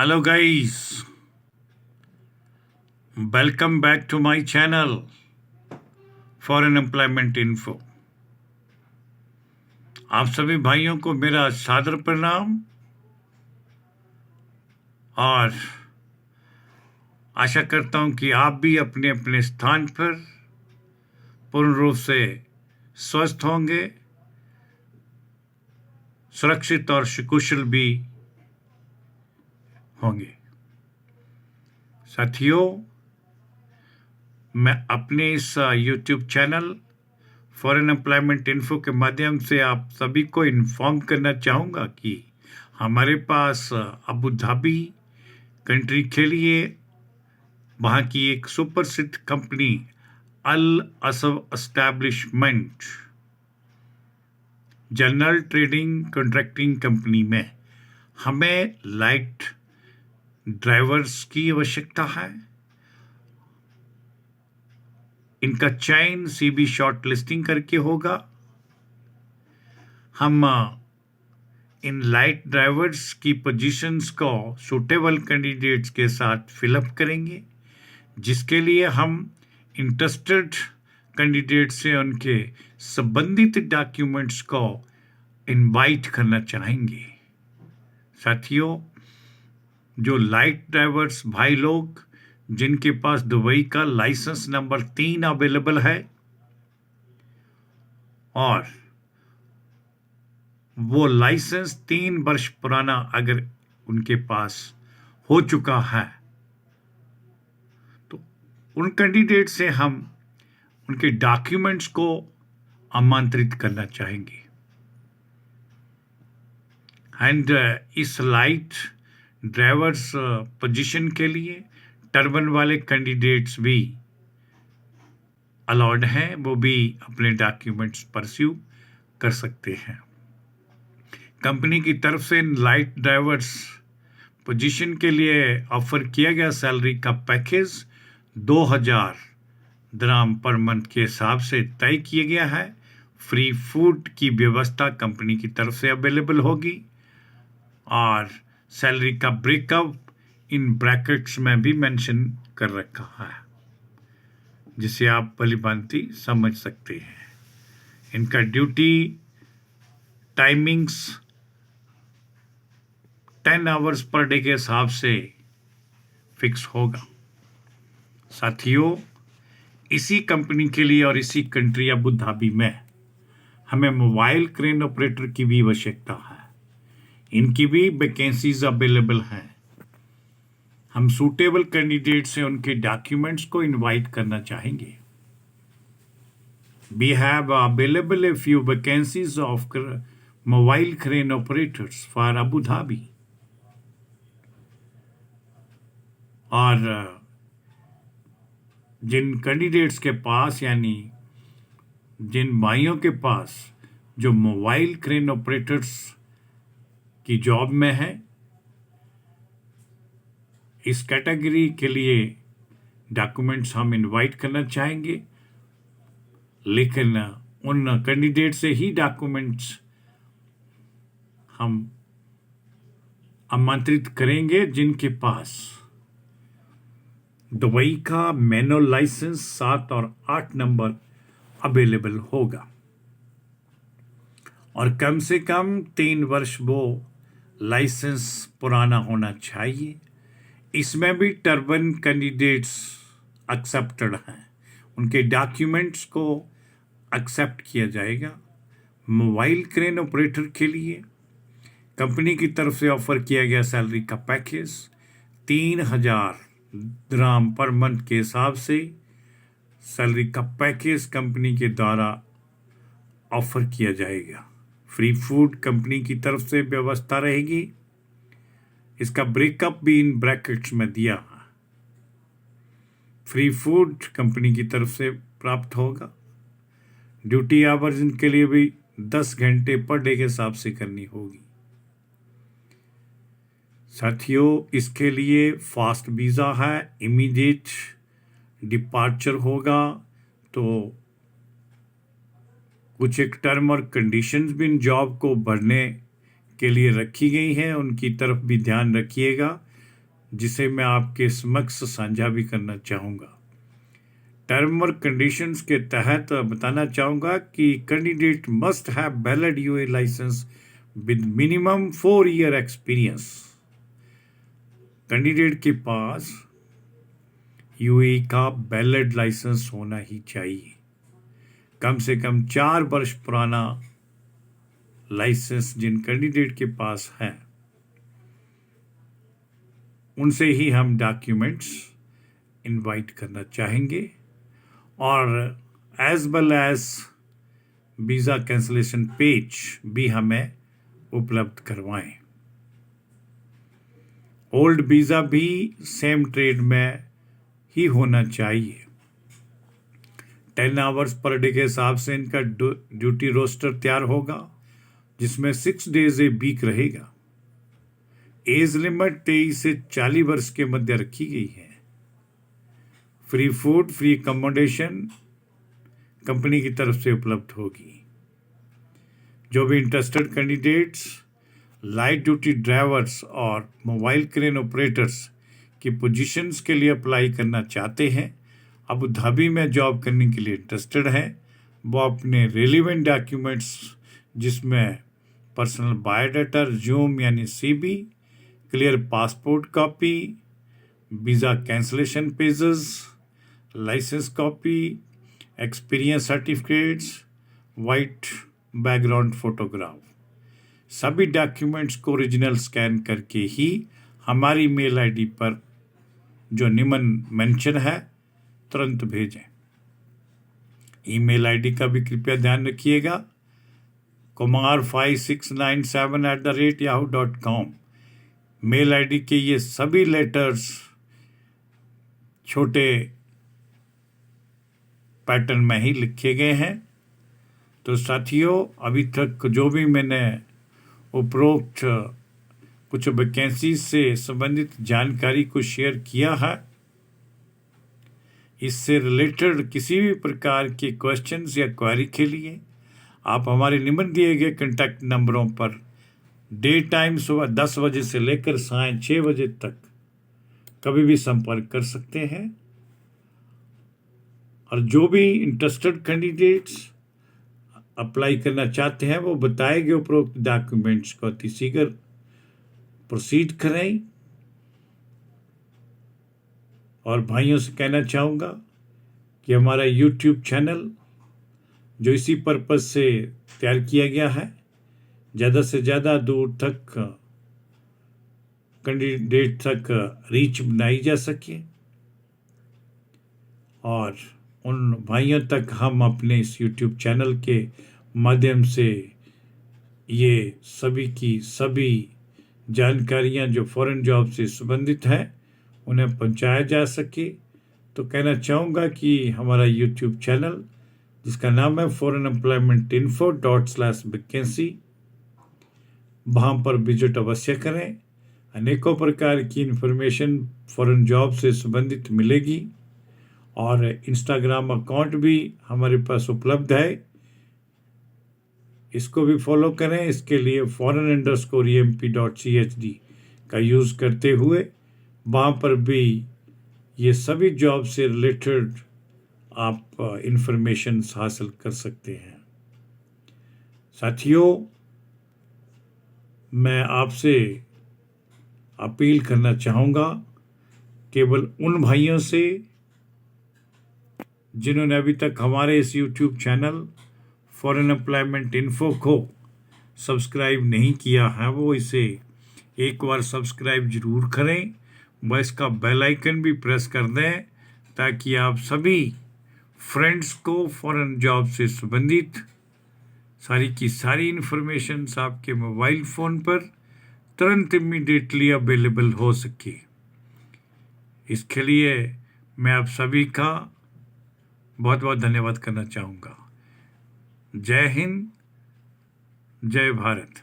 Hello guys, welcome back to my channel Foreign Employment Info। आप सभी भाइयों को मेरा सादर प्रणाम और आशा करता हूं कि आप भी अपने अपने स्थान पर पूर्ण रूप से स्वस्थ होंगे, सुरक्षित और सुकुशल भी होंगे। साथियों, मैं अपने इस YouTube channel foreign employment info के माध्यम से आप सभी को इन्फॉर्म करना चाहूँगा कि हमारे पास अबू धाबी कंट्री के लिए वहाँ की एक सुप्रसिद्ध कंपनी अल असव establishment general trading contracting company में हमें लाइट ड्राइवर्स की आवश्यकता है। इनका चयन सीबी शॉर्ट लिस्टिंग करके होगा। हम इन लाइट ड्राइवर्स की पोजीशंस को सूटेबल कैंडिडेट्स के साथ फिलअप करेंगे, जिसके लिए हम इंटरेस्टेड कैंडिडेट से उनके संबंधित डॉक्यूमेंट्स को इनवाइट करना चाहेंगे। साथियों, जो लाइट ड्राइवर्स भाई लोग जिनके पास दुबई का लाइसेंस नंबर 3 अवेलेबल है और वो लाइसेंस 3 वर्ष पुराना अगर उनके पास हो चुका है, तो उन कैंडिडेट से हम उनके डॉक्यूमेंट्स को आमंत्रित करना चाहेंगे। एंड इस लाइट ड्राइवर्स पोजीशन के लिए टर्बन वाले कैंडिडेट्स भी अलाउड हैं, वो भी अपने डॉक्यूमेंट्स परस्यू कर सकते हैं। कंपनी की तरफ से लाइट ड्राइवर्स पोजीशन के लिए ऑफर किया गया सैलरी का पैकेज 2000 दिरहम पर मंथ के हिसाब से तय किया गया है। फ्री फूड की व्यवस्था कंपनी की तरफ से अवेलेबल होगी और सैलरी का ब्रेकअप इन ब्रैकेट्स में भी मेंशन कर रखा है, जिसे आप भलीभांति समझ सकते हैं। इनका duty timings 10 hours per day के हिसाब से फिक्स होगा। साथियों, इसी कंपनी के लिए और इसी कंट्री अबू धाबी में हमें मोबाइल क्रेन ऑपरेटर की भी आवश्यकता है। इनकी भी वैकेंसीज अवेलेबल हैं। हम सूटेबल कैंडिडेट से उनके डॉक्यूमेंट्स को इनवाइट करना चाहेंगे। We have available a few vacancies of mobile crane operators for Abu Dhabi. और जिन कैंडिडेट्स के पास यानी जिन भाइयों के पास जो मोबाइल क्रेन ऑपरेटर्स की जॉब में है, इस कैटेगरी के लिए डॉक्यूमेंट्स हम इनवाइट करना चाहेंगे, लेकिन उन कैंडिडेट से ही डॉक्यूमेंट्स हम आमंत्रित करेंगे जिनके पास दुबई का मैनुअल लाइसेंस 7 और 8 नंबर अवेलेबल होगा और कम से कम 3 वर्ष वो लाइसेंस पुराना होना चाहिए। इसमें भी टर्बन कैंडिडेट्स एक्सेप्टेड हैं, उनके डॉक्यूमेंट्स को एक्सेप्ट किया जाएगा। मोबाइल क्रेन ऑपरेटर के लिए कंपनी की तरफ से ऑफर किया गया सैलरी का पैकेज 3000 दिरहम पर मंथ के हिसाब से सैलरी का पैकेज कंपनी के द्वारा ऑफर किया जाएगा। फ्री फूड कंपनी की तरफ से व्यवस्था रहेगी। इसका ब्रेकअप भी इन ब्रैकेट्स में दिया है। फ्री फूड कंपनी की तरफ से प्राप्त होगा। ड्यूटी आवर्स इनके लिए भी 10 घंटे पर डे के हिसाब से करनी होगी। साथियों, इसके लिए फास्ट वीज़ा है, इमीडिएट डिपार्चर होगा, तो कुछ एक टर्म और कंडीशंस भी इन जॉब को भरने के लिए रखी गई हैं, उनकी तरफ भी ध्यान रखिएगा। जिसे मैं आपके समक्ष साझा भी करना चाहूँगा। टर्म और कंडीशंस के तहत बताना चाहूँगा कि candidate must have valid UA licence with minimum 4 year experience. Candidate के पास यूए का वैलिड लाइसेंस होना ही चाहिए, कम से कम 4 वर्ष पुराना लाइसेंस जिन कैंडिडेट के पास है उनसे ही हम डॉक्यूमेंट्स इनवाइट करना चाहेंगे, और as well as visa cancellation page भी हमें उपलब्ध करवाएं। ओल्ड वीज़ा भी सेम ट्रेड में ही होना चाहिए। 10 आवर्स पर डे के हिसाब से इनका ड्यूटी रोस्टर तैयार होगा, जिसमें 6 डेज ए वीक रहेगा। एज लिमिट 23 से 40 वर्ष के मध्य रखी गई है। Free food, free accommodation company की तरफ से उपलब्ध होगी। जो भी interested candidates light duty drivers और मोबाइल क्रेन ऑपरेटर्स की पोजीशंस के लिए अप्लाई करना चाहते हैं, अबू धाबी में जॉब करने के लिए इंटरेस्टेड हैं, वो अपने रेलिवेंट डॉक्यूमेंट्स जिसमें पर्सनल बायोडाटा, रिज्यूम यानी CV, clear passport copy, visa cancellation pages, licence copy, experience certificates, white background photograph, सभी डॉक्यूमेंट्स को ओरिजिनल स्कैन करके ही हमारी मेल आईडी पर जो निम्न मेंशन है तुरंत भेजें। ईमेल आईडी का भी कृपया ध्यान रखिएगा, kumar5697@yahoo.com। मेल आईडी के ये सभी लेटर्स छोटे पैटर्न में ही लिखे गए हैं। तो साथियों, अभी तक जो भी मैंने उपरोक्त कुछ वैकेंसी से संबंधित जानकारी को शेयर किया है, इससे रिलेटेड किसी भी प्रकार के क्वेश्चंस या क्वेरी के लिए आप हमारे निम्न दिए गए कॉन्टैक्ट नंबरों पर डे टाइम सुबह 10 बजे से लेकर सायं 6 बजे तक कभी भी संपर्क कर सकते हैं। और जो भी इंटरेस्टेड कैंडिडेट्स अप्लाई करना चाहते हैं वो बताए गए उपरोक्त डॉक्यूमेंट्स को अतिशीघ्र प्रोसीड करें। और भाइयों से कहना चाहूँगा कि हमारा यूट्यूब चैनल जो इसी पर्पज से तैयार किया गया है, ज़्यादा से ज़्यादा दूर तक कैंडिडेट तक रीच बनाई जा सके और उन भाइयों तक हम अपने इस यूट्यूब चैनल के माध्यम से ये सभी की सभी जानकारियां जो फॉरेन जॉब से संबंधित हैं उन्हें पहुंचाया जा सके। तो कहना चाहूँगा कि हमारा यूट्यूब चैनल जिसका नाम है foreignemploymentinfo./vacancy, वहाँ पर विजिट अवश्य करें। अनेकों प्रकार की इन्फॉर्मेशन फॉरेन जॉब से संबंधित मिलेगी और इंस्टाग्राम अकाउंट भी हमारे पास उपलब्ध है, इसको भी फॉलो करें। इसके लिए foreign_emp.chd का यूज़ करते हुए वहाँ पर भी ये सभी जॉब से रिलेटेड आप इंफॉर्मेशन हासिल कर सकते हैं। साथियों, मैं आपसे अपील करना चाहूँगा केवल उन भाइयों से जिन्होंने अभी तक हमारे इस YouTube channel foreign employment info को सब्सक्राइब नहीं किया है, वो इसे एक बार सब्सक्राइब जरूर करें। वह इसका बेल आइकन भी प्रेस कर दें ताकि आप सभी फ्रेंड्स को फॉरेन जॉब से संबंधित सारी की सारी इन्फॉर्मेशंस आपके मोबाइल फ़ोन पर तुरंत इमीडिएटली अवेलेबल हो सके। इसके लिए मैं आप सभी का बहुत बहुत धन्यवाद करना चाहूँगा। जय हिंद, जय भारत।